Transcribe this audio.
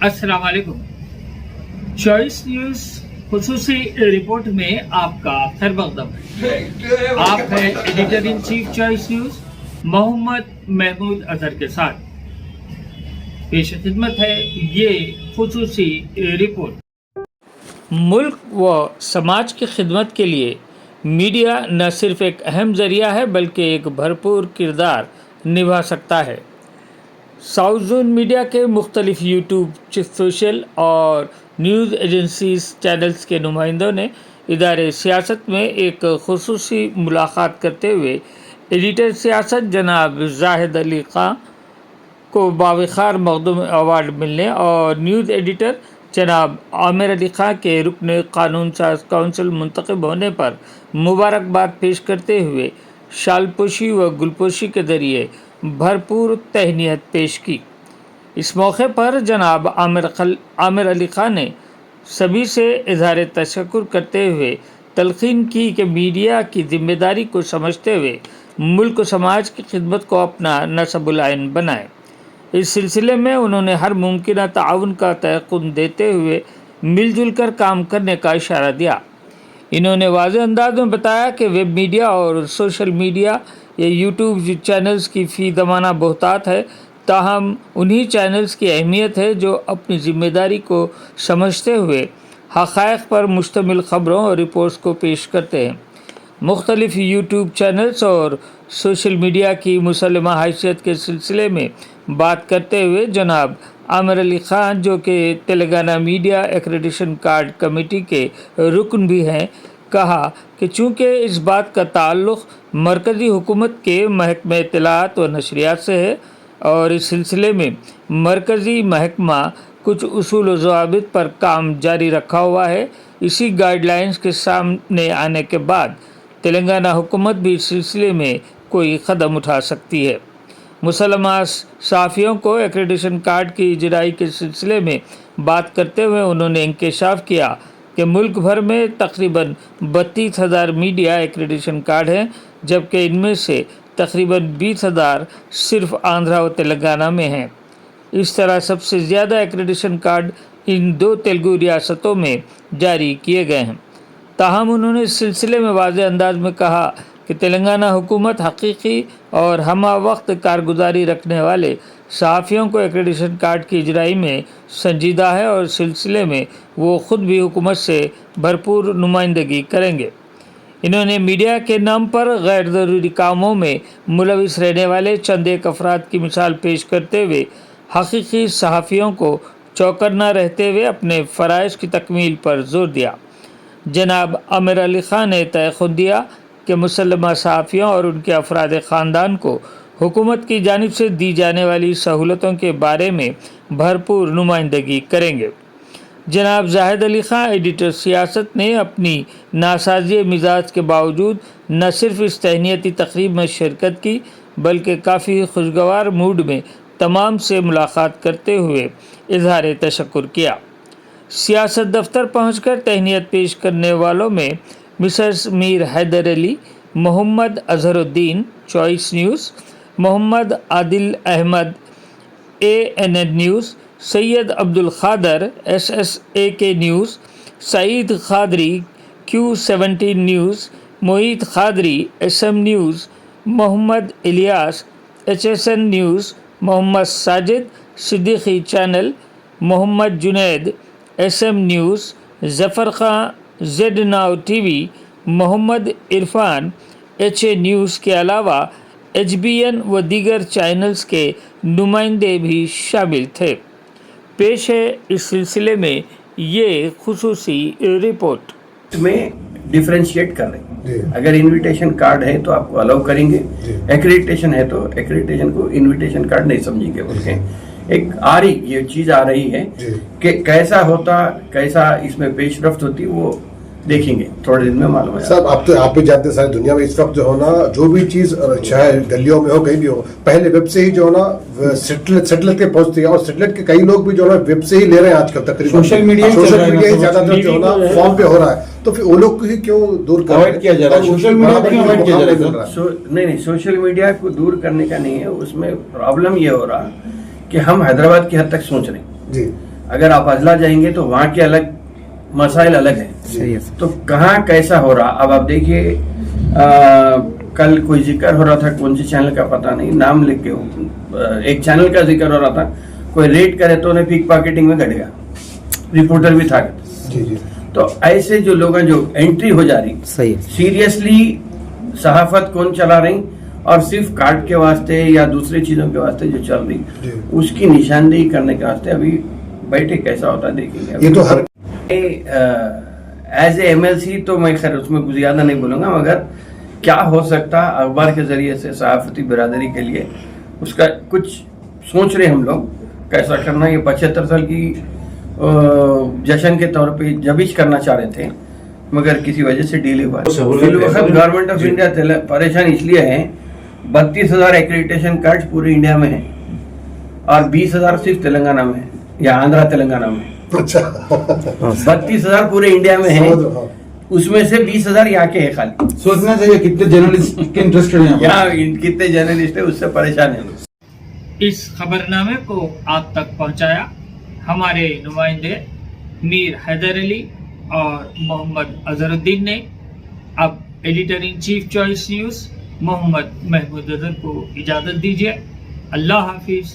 अस्सलाम वालेकुम। Choice news खुसूसी report में आपका खैर मकदम है। आप हैं editor in chief Choice News Mohammad Mahmood Azhar के साथ। पेश खिदमत है ये खुसूसी रिपोर्ट। मुल्क व समाज की खिदमत के लिए मीडिया न सिर्फ एक अहम ज़रिया है बल्कि एक भरपूर किरदार निभा सकता है। साउथ जोन मीडिया के मुख्तलिफ यूट्यूब, सोशल और न्यूज़ एजेंसीज चैनल्स के नुमाइंदों ने इदारे सियासत में एक खुसूसी मुलाकात करते हुए एडिटर सियासत जनाब जाहिद अली खां को बावखार मखदूम अवार्ड मिलने और न्यूज़ एडिटर जनाब आमिर अली खां के रुकन कानून साज काउंसिल मुंतखब होने पर मुबारकबाद पेश करते हुए शालपोशी व गुलपोशी के ज़रिए भरपूर तहनीत पेश की। इस मौके पर जनाब आमिर अली खान ने सभी से इजहार तशक्कुर करते हुए तलकीन की कि मीडिया की जिम्मेदारी को समझते हुए मुल्क व समाज की खिदमत को अपना नस्बुल आइन बनाए। इस सिलसिले में उन्होंने हर मुमकिन ताउन का तयक़ुन देते हुए मिलजुल कर काम करने का इशारा दिया। इन्होंने वाज़ेह अंदाज में बताया कि वेब मीडिया और सोशल मीडिया या यूट्यूब चैनल्स की फ़ी ज़माना बहुतात है, ताहम उन्हीं चैनल्स की अहमियत है जो अपनी ज़िम्मेदारी को समझते हुए हक़ाइक़ पर मुश्तमिल ख़बरों और रिपोर्ट्स को पेश करते हैं। मुख्तलिफ़ यूट्यूब चैनल्स और सोशल मीडिया की मुसल्लमा हैसियत के सिलसिले में बात करते हुए जनाब आमिर अली खान, जो कि Telangana media accreditation card committee के रुकन भी हैं, कहा कि चूँकि इस बात का ताल्लुक़ मरकज़ी हुकूमत के महकमे इत्तलाआत व नशरियात से है और इस सिलसिले में मरकज़ी महकमा कुछ उसूल व ज़वाबित पर काम जारी रखा हुआ है, इसी गाइडलाइंस के सामने आने के बाद तेलंगाना हुकूमत भी इस सिलसिले में कोई कदम उठा सकती है। मुसलमान सहाफ़ियों को एक्रेडिशन कार्ड की इजराई के सिलसिले में बात करते हुए उन्होंने इंकशाफ किया कि मुल्क भर में तकरीबन 32,000 मीडिया एक्रेडिशन कार्ड हैं, जबकि इनमें से तकरीबन 20,000 सिर्फ आंध्रा व तेलंगाना में हैं। इस तरह सबसे ज़्यादा एक्रेडिशन कार्ड इन दो तेलुगु रियासतों में जारी किए गए हैं। ताहम उन्होंने इस सिलसिले में वाज़ेह अंदाज में कहा कि तेलंगाना हुकूमत हकीकी और हमा वक्त कारगुजारी रखने वाले सहाफ़ियों को एक्रेडिशन कार्ड की इजराई में संजीदा है और इस सिलसिले में वो ख़ुद भी हुकूमत से भरपूर नुमाइंदगी करेंगे। इन्होंने मीडिया के नाम पर गैर ज़रूरी कामों में मुलविस रहने वाले चंद एक अफराद की मिसाल पेश करते हुए हकीकी सहाफ़ियों को चौकन्ना रहते हुए अपने फ़राइज़ की तकमील पर ज़ोर दिया। जनाब आमिर अली खान ने तयक़ुन दिया कि मुसल्लमा सहाफ़ियों और उनके अफराद ख़ानदान को हुकूमत की जानिब से दी जाने वाली सहूलतों के बारे में भरपूर नुमाइंदगी करेंगे। जनाब जाहिद अली खां एडिटर सियासत ने अपनी नासाज़ी मिजाज के बावजूद न सिर्फ इस तहनीती तकरीब में शिरकत की बल्कि काफ़ी खुशगवार मूड में तमाम से मुलाकात करते हुए इजहार तशक्कुर किया। सियासत दफ्तर पहुंचकर तहनीत पेश करने वालों में Mrs Mir Haider Ali, Mohammed Azharuddin choice news, Mohammed Adil Ahmed ANN news, Syed Abdul Khader SSAK news, Saeed Quadri Q17 news, Mohit Quadri SM news, Mohammed Ilyas HSN news, Mohammed Sajid Siddiqui channel, Mohammed Junaid SM news, Zafar Khan Z Now TV, Mohammed Irfan HA news के अलावा HBN व दीगर चैनल्स के नुमाइंदे भी शामिल थे। पेश है इस सिलसिले में ये खुसूसी रिपोर्ट। में डिफरेंशिएट कर रहे हैं। अगर इनविटेशन कार्ड है तो आपको अलाउ करेंगे, एक्रेडिटेशन है तो एक्रेडिटेशन को इनविटेशन कार्ड नहीं समझेंगे बोल के एक ये चीज आ रही है कि कैसा इसमें पेशरफ्त होती वो देखेंगे, थोड़े दिन में मालूम है। साहब आप भी जानते हैं सारी दुनिया में इस वक्त जो है ना, जो भी चीज चाहे गलियों में हो कहीं भी हो, पहले वेब से ही जो है ना सेटेलाइट के पहुंचती है और सेटेलाइट के कई लोग भी जो है वेब से ही ले रहे हैं आजकल तकरीबन। सोशल मीडिया ही ज्यादातर जो है ना फॉर्म पे हो रहा है, तो फिर वो लोग को ही क्यों दूर किया जा रहा है? सोशल मीडिया क्यों अवॉइड किया जा रहा है? नहीं, सोशल मीडिया को दूर करने का नहीं है, उसमें प्रॉब्लम ये हो रहा कि हम हैदराबाद की हद तक सोच रहे हैं जी। अगर आप अजला जाएंगे तो वहाँ के अलग मसाइल अलग हैं। सही है। तो कहाँ कैसा हो रहा, अब आप देखिए कल कोई जिक्र हो रहा था, कौन सी चैनल का पता नहीं, नाम लिख के एक चैनल का जिक्र हो रहा था, कोई रेड करे तो उन्हें पिक पॉकेटिंग में कटेगा, रिपोर्टर भी था। जी जी। तो ऐसे जो लोग हैं जो एंट्री हो जा रही, सही है। सीरियसली सहाफत कौन चला रही और सिर्फ कार्ड के वास्ते या दूसरी चीजों के वास्ते जो चल जी। रही, उसकी निशानदेही करने के वास्ते अभी बैठे कैसा होता है देखेंगे। ये तो हर एज ए MLC तो मैं खैर उसमें कुछ ज्यादा नहीं बोलूंगा, मगर क्या हो सकता अखबार के जरिए से सहाफती बिरादरी के लिए उसका कुछ सोच रहे हम लोग कैसा करना। ये 75 साल की जश्न के तौर पे जबिश करना चाह रहे थे, मगर किसी वजह से डिले हुआ। गवर्नमेंट ऑफ इंडिया परेशान इसलिए है, 32,000 एक्रेडिटेशन कार्ड पूरे इंडिया में है और 20,000 सिर्फ तेलंगाना में है या आंध्रा तेलंगाना में। अच्छा 32,000 पूरे इंडिया में है, उसमें से 20,000 यहाँ के है खाली। सोचना चाहिए कितने जर्नलिस्ट के इंटरेस्टेड हैं यहाँ कितने जर्नलिस्ट है उससे परेशान है। इस खबरनामे को आप तक पहुंचाया हमारे नुमाइंदे मीर हैदर अली और मोहम्मद अजहरुद्दीन ने। अब editor in chief Choice news Mohammad Mahmood Azhar को इजाज़त दीजिए। अल्लाह हाफिज।